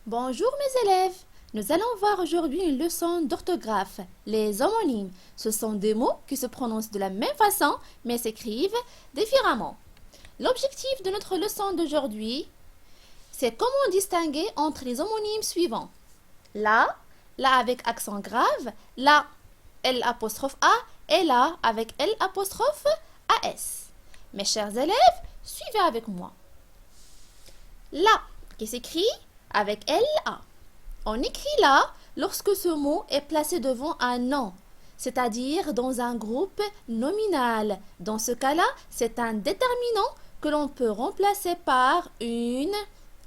Bonjour mes élèves, nous allons voir aujourd'hui une leçon d'orthographe. Les homonymes, ce sont des mots qui se prononcent de la même façon mais s'écrivent différemment. L'objectif de notre leçon d'aujourd'hui, c'est comment distinguer entre les homonymes suivants. La avec accent grave, la L apostrophe A et la avec L apostrophe AS. Mes chers élèves, suivez avec moi. La qui s'écrit avec LA. On écrit là lorsque ce mot est placé devant un nom, c'est-à-dire dans un groupe nominal. Dans ce cas-là, c'est un déterminant que l'on peut remplacer par une,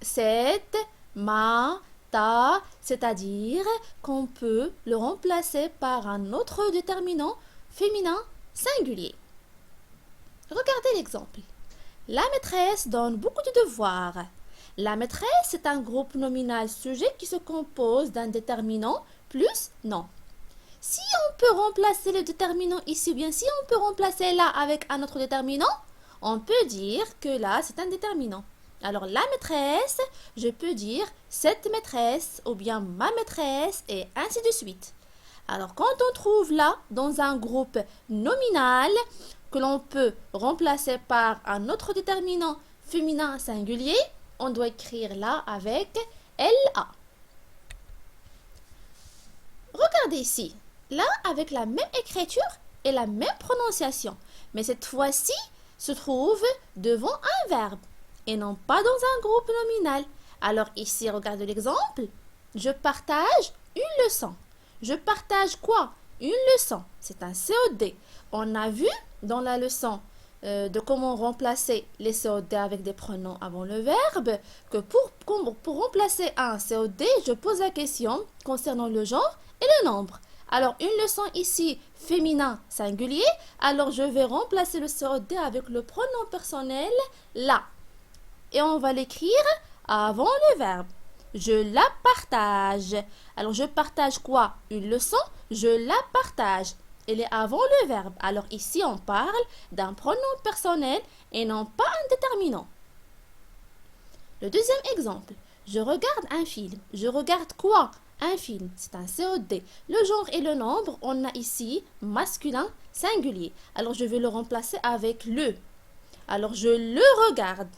cette, ma, ta, c'est-à-dire qu'on peut le remplacer par un autre déterminant féminin singulier. Regardez l'exemple. La maîtresse donne beaucoup de devoirs. La maîtresse est un groupe nominal sujet qui se compose d'un déterminant plus nom. Si on peut remplacer le déterminant ici, ou bien si on peut remplacer là avec un autre déterminant, on peut dire que là c'est un déterminant. Alors la maîtresse, je peux dire cette maîtresse ou bien ma maîtresse et ainsi de suite. Alors quand on trouve là dans un groupe nominal que l'on peut remplacer par un autre déterminant féminin singulier, on doit écrire là avec LA. Regardez ici, là avec la même écriture et la même prononciation, mais cette fois-ci se trouve devant un verbe et non pas dans un groupe nominal. Alors ici, regardez l'exemple. Je partage une leçon. Je partage quoi? Une leçon. C'est un COD. On a vu dans la leçon de comment remplacer les COD avec des pronoms avant le verbe, que pour remplacer un COD, je pose la question concernant le genre et le nombre. Alors, une leçon ici, féminin singulier, alors je vais remplacer le COD avec le pronom personnel la. Et on va l'écrire avant le verbe. Je la partage. Alors, je partage quoi? Une leçon, je la partage. Elle est avant le verbe. Alors ici, on parle d'un pronom personnel et non pas un déterminant. Le deuxième exemple. Je regarde un film. Je regarde quoi? Un film. C'est un COD. Le genre et le nombre, on a ici masculin singulier. Alors je vais le remplacer avec le. Alors je le regarde.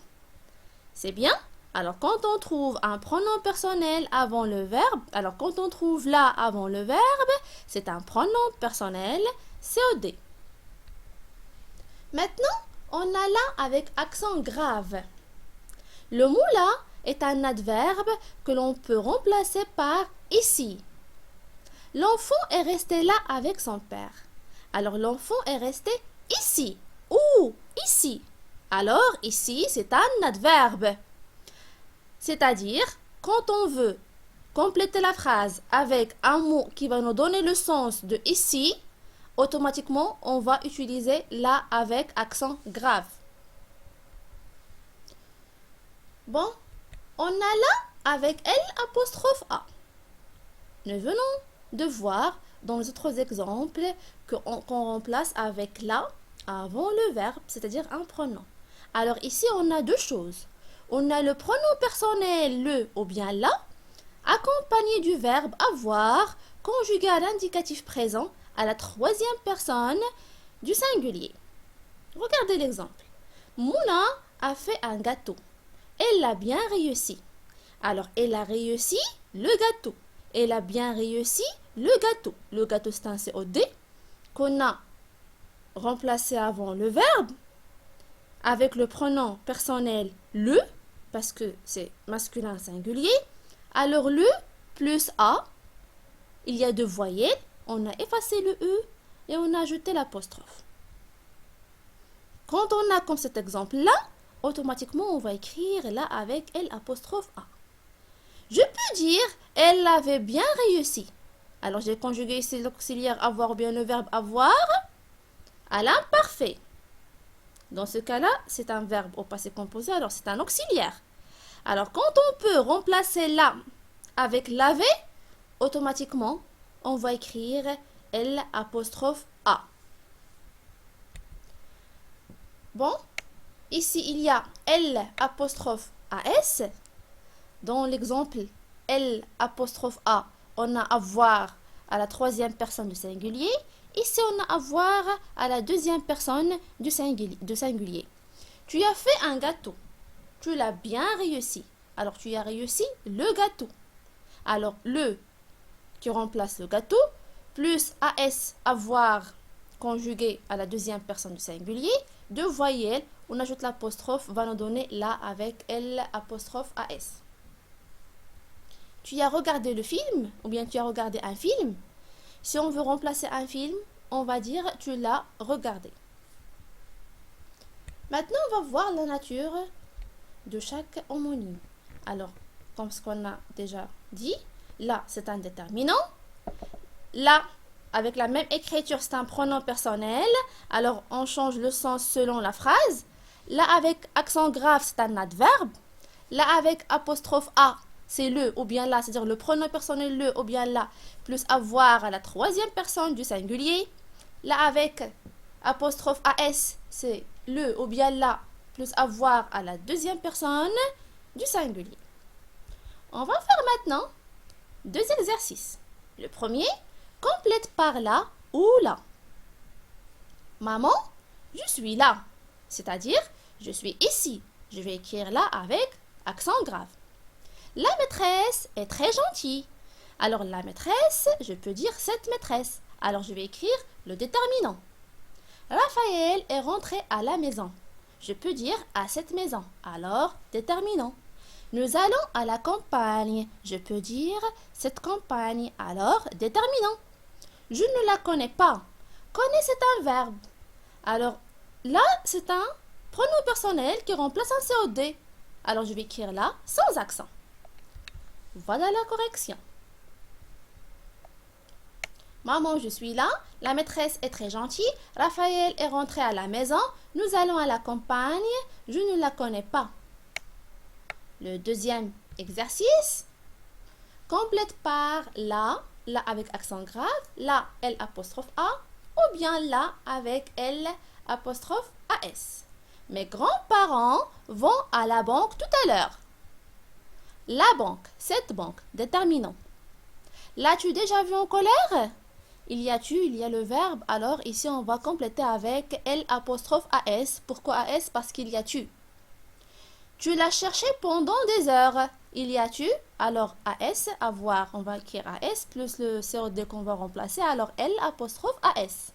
C'est bien? Alors, quand on trouve un pronom personnel avant le verbe, alors quand on trouve là avant le verbe, c'est un pronom personnel COD. Maintenant, on a là avec accent grave. Le mot là est un adverbe que l'on peut remplacer par ici. L'enfant est resté là avec son père. Alors, l'enfant est resté ici ou ici. Alors, ici, c'est un adverbe. C'est-à-dire, quand on veut compléter la phrase avec un mot qui va nous donner le sens de ici, automatiquement, on va utiliser là avec accent grave. Bon, on a là avec L apostrophe A. Nous venons de voir dans les autres exemples qu'on remplace avec là avant le verbe, c'est-à-dire un pronom. Alors ici, on a deux choses. On a le pronom personnel le ou bien la, accompagné du verbe avoir, conjugué à l'indicatif présent à la troisième personne du singulier. Regardez l'exemple. Mouna a fait un gâteau. Elle l'a bien réussi. Alors, elle a réussi le gâteau. Elle a bien réussi le gâteau. Le gâteau, c'est un COD qu'on a remplacé avant le verbe avec le pronom personnel le, parce que c'est masculin singulier. Alors le plus A, il y a deux voyelles, on a effacé le E et on a ajouté l'apostrophe. Quand on a comme cet exemple-là, automatiquement on va écrire là avec L apostrophe A. Je peux dire elle avait bien réussi. Alors j'ai conjugué ici l'auxiliaire avoir ou bien le verbe avoir à l'imparfait. Dans ce cas-là, c'est un verbe au passé composé, alors c'est un auxiliaire. Alors, quand on peut remplacer la avec l'avait, automatiquement, on va écrire L apostrophe A. Bon, ici, il y a L apostrophe AS. Dans l'exemple L apostrophe A, on a avoir à la troisième personne du singulier. Ici, on a avoir à la deuxième personne du singulier. Tu as fait un gâteau. Tu l'as bien réussi. Alors, tu as réussi le gâteau. Alors, le qui remplace le gâteau, plus AS, avoir, conjugué à la deuxième personne du singulier, deux voyelles, on ajoute l'apostrophe, va nous donner la avec L apostrophe AS. Tu as regardé le film, ou bien tu as regardé un film. Si on veut remplacer un film, on va dire tu l'as regardé. Maintenant, on va voir la nature de chaque homonyme. Alors, comme ce qu'on a déjà dit, là, c'est un déterminant. Là, avec la même écriture, c'est un pronom personnel. Alors, on change le sens selon la phrase. Là, avec accent grave, c'est un adverbe. Là, avec apostrophe A, c'est le ou bien là, c'est-à-dire le pronom personnel le ou bien là, plus avoir à la troisième personne du singulier. Là, avec apostrophe AS, c'est le ou bien là, plus avoir à la deuxième personne du singulier. On va faire maintenant deux exercices. Le premier, complète par là ou là. Maman, je suis là. C'est-à-dire, je suis ici. Je vais écrire là avec accent grave. La maîtresse est très gentille. Alors, la maîtresse, je peux dire cette maîtresse. Alors, je vais écrire le déterminant. Raphaël est rentré à la maison. Je peux dire à cette maison. Alors, déterminant. Nous allons à la campagne. Je peux dire cette campagne. Alors, déterminant. Je ne la connais pas. Connaît, c'est un verbe. Alors, là, c'est un pronom personnel qui remplace un COD. Alors, je vais écrire là sans accent. Voilà la correction. Maman, je suis là. La maîtresse est très gentille. Raphaël est rentré à la maison. Nous allons à la campagne. Je ne la connais pas. Le deuxième exercice. Complète par là avec accent grave, là, L apostrophe A, ou bien là avec L apostrophe AS. Mes grands-parents vont à la banque tout à l'heure. La banque, cette banque, déterminant. L'as-tu déjà vu en colère? Il y a le verbe, alors ici on va compléter avec L apostrophe AS. Pourquoi AS? Parce qu'il y a tu. Tu l'as cherché pendant des heures. Il y a-tu? Alors AS, avoir, on va écrire AS, plus le COD qu'on va remplacer, alors L apostrophe AS.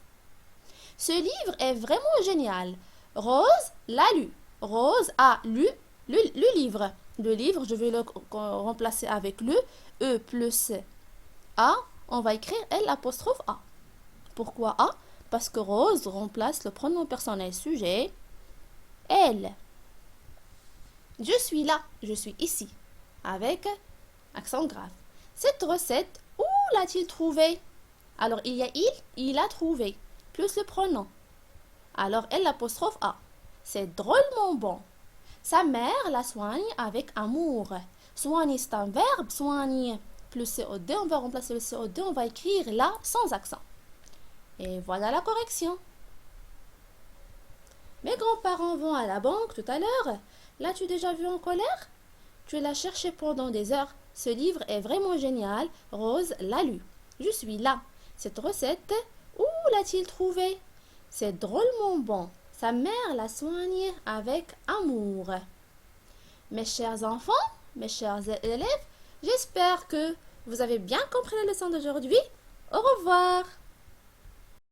Ce livre est vraiment génial. Rose l'a lu. Rose a lu le livre. Le livre, je vais le remplacer avec le E plus A, on va écrire L apostrophe A. Pourquoi A? Parce que Rose remplace le pronom personnel sujet, elle. Je suis là, je suis ici, avec accent grave. Cette recette, où l'a-t-il trouvée? Alors, il y a il a trouvé, plus le pronom. Alors, L apostrophe A. C'est drôlement bon. Sa mère la soigne avec amour. Soigner, c'est un verbe, soigner plus COD, on va remplacer le COD, on va écrire là sans accent. Et voilà la correction. Mes grands-parents vont à la banque tout à l'heure. L'as-tu déjà vu en colère? Tu l'as cherché pendant des heures. Ce livre est vraiment génial. Rose l'a lu. Je suis là. Cette recette, où l'a-t-il trouvée? C'est drôlement bon. Sa mère l'a soignée avec amour. Mes chers enfants, mes chers élèves, j'espère que vous avez bien compris la leçon d'aujourd'hui. Au revoir.